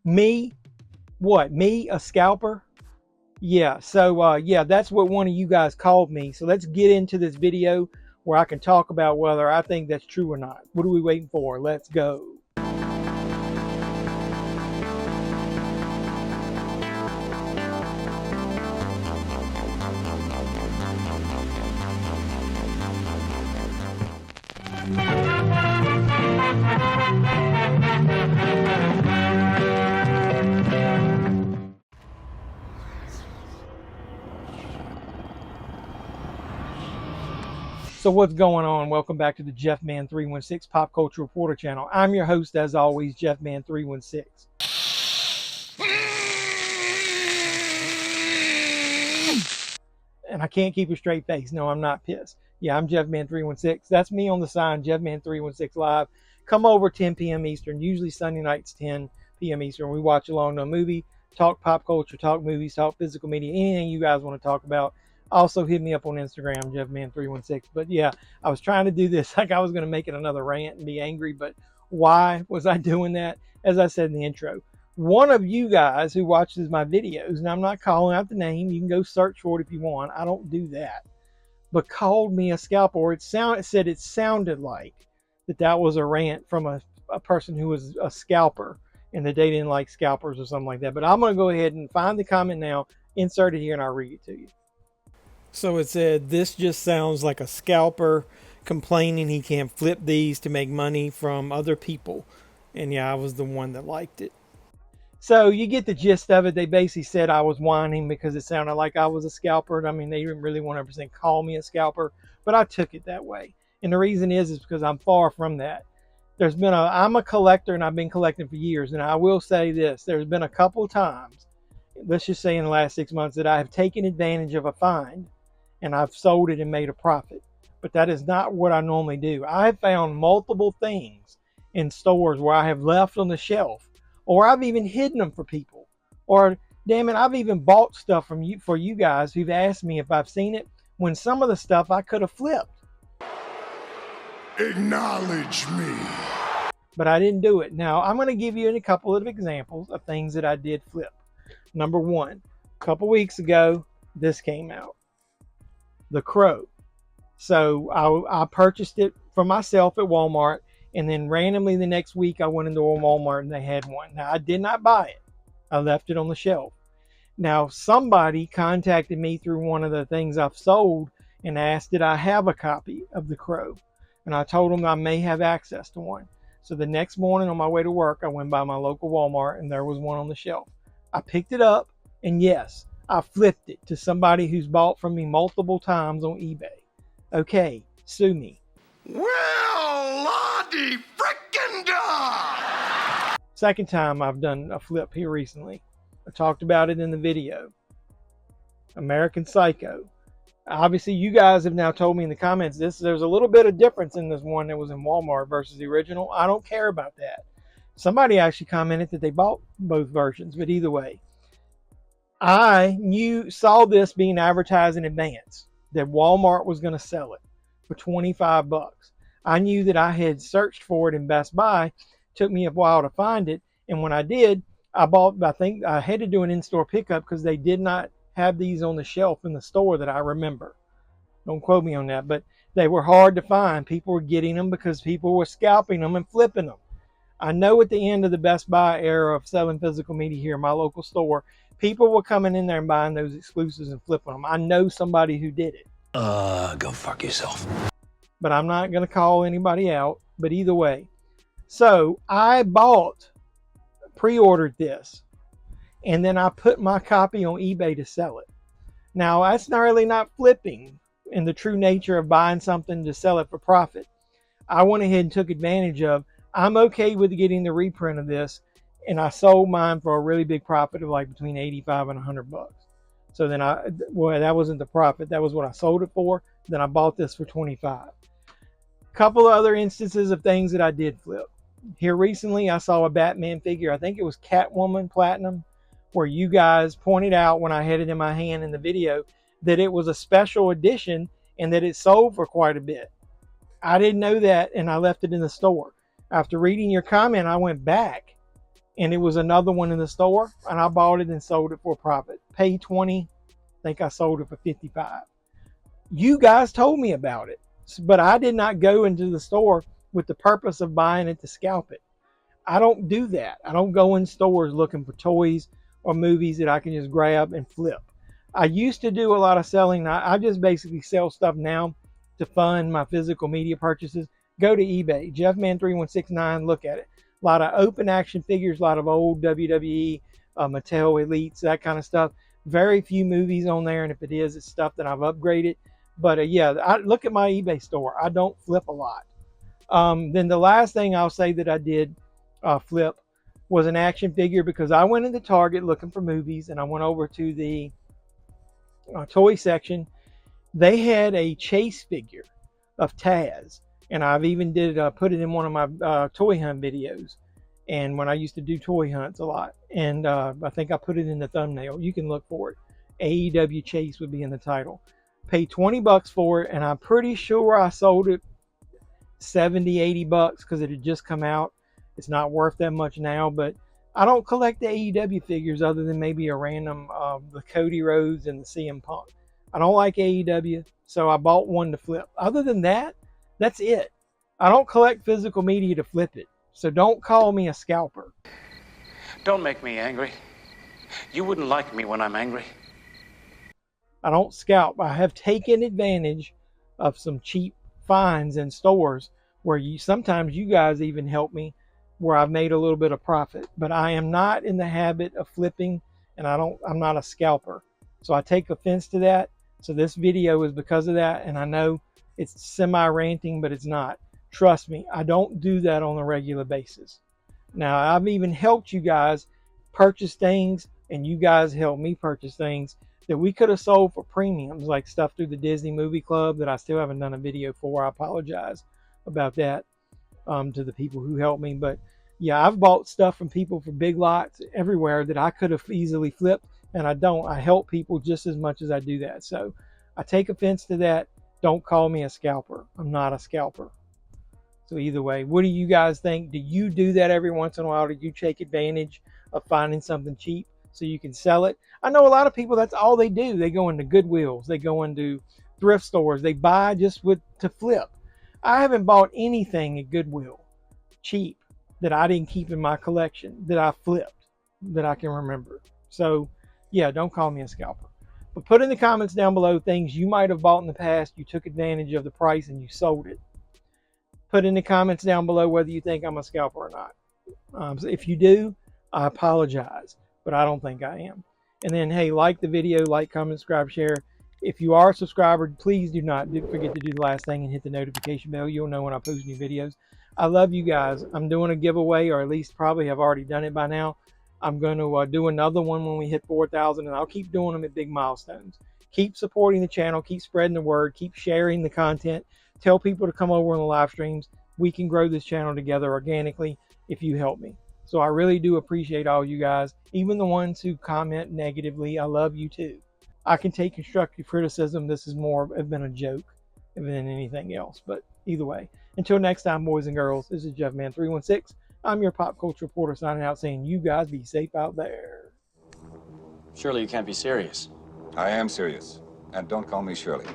Me? What? Me? A scalper? Yeah, so yeah, that's what one of you guys called me. So let's get into this video where I can talk about whether I think that's true or not. What are we waiting for? Let's go. So what's going on? Welcome back to the JeffMan316 Pop Culture Reporter channel. I'm your host, as always, JeffMan316. And I can't keep a straight face. No, I'm not pissed. Yeah, I'm JeffMan316. That's me on the sign, JeffMan316 Live. Come over 10 p.m. Eastern, usually Sunday nights, 10 p.m. Eastern. We watch along to a movie, talk pop culture, talk movies, talk physical media, anything you guys want to talk about. Also, hit me up on Instagram, JeffMan316. But yeah, I was trying to do this like I was going to make it another rant and be angry. But why was I doing that? As I said in the intro, one of you guys who watches my videos, and I'm not calling out the name, you can go search for it if you want. I don't do that. But called me a scalper. It said it sounded like that was a rant from a person who was a scalper and that they didn't like scalpers or something like that. But I'm going to go ahead and find the comment now, insert it here, and I'll read it to you. So it said, this just sounds like a scalper complaining he can't flip these to make money from other people. And yeah, I was the one that liked it. So you get the gist of it. They basically said I was whining because it sounded like I was a scalper. I mean, they didn't really 100% call me a scalper, but I took it that way. And the reason is because I'm far from that. I'm a collector and I've been collecting for years. And I will say this, there's been a couple of times, let's just say in the last 6 months, that I have taken advantage of a find and I've sold it and made a profit. But that is not what I normally do. I have found multiple things in stores where I have left on the shelf, or I've even hidden them for people, or damn it, I've even bought stuff from you for you guys who've asked me if I've seen it, when some of the stuff I could have flipped. Acknowledge me. But I didn't do it. Now I'm going to give you a couple of examples of things that I did flip. Number one, a couple weeks ago, this came out. The Crow. So I purchased it for myself at Walmart, and then randomly the next week I went into a Walmart and they had one. Now I did not buy it. I left it on the shelf. Now somebody contacted me through one of the things I've sold and asked did I have a copy of The Crow. And I told them I may have access to one. So the next morning on my way to work, I went by my local Walmart and there was one on the shelf. I picked it up, and yes, I flipped it to somebody who's bought from me multiple times on eBay. Okay, sue me. Well, Lottie frickin' da! Second time I've done a flip here recently. I talked about it in the video. American Psycho. Obviously, you guys have now told me in the comments there's a little bit of difference in this one that was in Walmart versus the original. I don't care about that. Somebody actually commented that they bought both versions, but either way. I saw this being advertised in advance, that Walmart was going to sell it for 25 bucks. I knew that I had searched for it in Best Buy. It took me a while to find it. And when I did, I think I had to do an in-store pickup because they did not have these on the shelf in the store that I remember. Don't quote me on that, but they were hard to find. People were getting them because people were scalping them and flipping them. I know at the end of the Best Buy era of selling physical media here in my local store, people were coming in there and buying those exclusives and flipping them. I know somebody who did it. Go fuck yourself. But I'm not going to call anybody out. But either way. So I pre-ordered this. And then I put my copy on eBay to sell it. Now, that's not really not flipping in the true nature of buying something to sell it for profit. I went ahead and took advantage of, I'm okay with getting the reprint of this. And I sold mine for a really big profit of like between 85 and 100 bucks. So then that wasn't the profit. That was what I sold it for. Then I bought this for 25. A couple of other instances of things that I did flip. Here recently, I saw a Batman figure. I think it was Catwoman Platinum, where you guys pointed out when I had it in my hand in the video that it was a special edition and that it sold for quite a bit. I didn't know that, and I left it in the store. After reading your comment, I went back and it was another one in the store, and I bought it and sold it for a profit. Paid 20, I think I sold it for 55. You guys told me about it, but I did not go into the store with the purpose of buying it to scalp it. I don't do that. I don't go in stores looking for toys or movies that I can just grab and flip. I used to do a lot of selling. I just basically sell stuff now to fund my physical media purchases. Go to eBay, JeffMan3169, look at it. A lot of open action figures, a lot of old WWE, Mattel Elites, that kind of stuff. Very few movies on there, and if it is, it's stuff that I've upgraded. But yeah, I look at my eBay store. I don't flip a lot. Then the last thing I'll say that I did flip was an action figure, because I went into Target looking for movies, and I went over to the toy section. They had a chase figure of Taz, and I've even put it in one of my toy hunt videos, and when I used to do toy hunts a lot, and I think I put it in the thumbnail. You can look for it. AEW Chase would be in the title. Paid 20 bucks for it, and I'm pretty sure I sold it 70, 80 bucks because it had just come out. It's not worth that much now, but I don't collect the AEW figures other than maybe a random the Cody Rhodes and the CM Punk. I don't like AEW, so I bought one to flip. Other than that, that's it. I don't collect physical media to flip it, so don't call me a scalper. Don't make me angry. You wouldn't like me when I'm angry. I don't scalp. I have taken advantage of some cheap finds in stores where sometimes you guys even help me, where I've made a little bit of profit. But I am not in the habit of flipping, and I'm not a scalper. So I take offense to that. So this video is because of that, and I know it's semi-ranting, but it's not. Trust me, I don't do that on a regular basis. Now, I've even helped you guys purchase things, and you guys helped me purchase things that we could have sold for premiums, like stuff through the Disney Movie Club that I still haven't done a video for. I apologize about that to the people who helped me. But yeah, I've bought stuff from people for big lots everywhere that I could have easily flipped, and I don't. I help people just as much as I do that. So I take offense to that. Don't call me a scalper. I'm not a scalper. So either way, what do you guys think? Do you do that every once in a while? Do you take advantage of finding something cheap so you can sell it? I know a lot of people, that's all they do. They go into Goodwills. They go into thrift stores. They buy just to flip. I haven't bought anything at Goodwill cheap that I didn't keep in my collection, that I flipped, that I can remember. So yeah, don't call me a scalper. But put in the comments down below things you might have bought in the past. You took advantage of the price and you sold it. Put in the comments down below whether you think I'm a scalper or not. If you do, I apologize, but I don't think I am. And then, hey, like the video, like, comment, subscribe, share. If you are a subscriber, please do not forget to do the last thing and hit the notification bell. You'll know when I post new videos. I love you guys. I'm doing a giveaway, or at least probably have already done it by now. I'm going to do another one when we hit 4,000, and I'll keep doing them at big milestones. Keep supporting the channel. Keep spreading the word. Keep sharing the content. Tell people to come over on the live streams. We can grow this channel together organically if you help me. So I really do appreciate all you guys, even the ones who comment negatively. I love you too. I can take constructive criticism. This is more been a joke than anything else. But either way, until next time, boys and girls, this is JeffMan316. I'm your pop culture reporter signing out, saying you guys be safe out there. Surely you can't be serious. I am serious. And don't call me Shirley.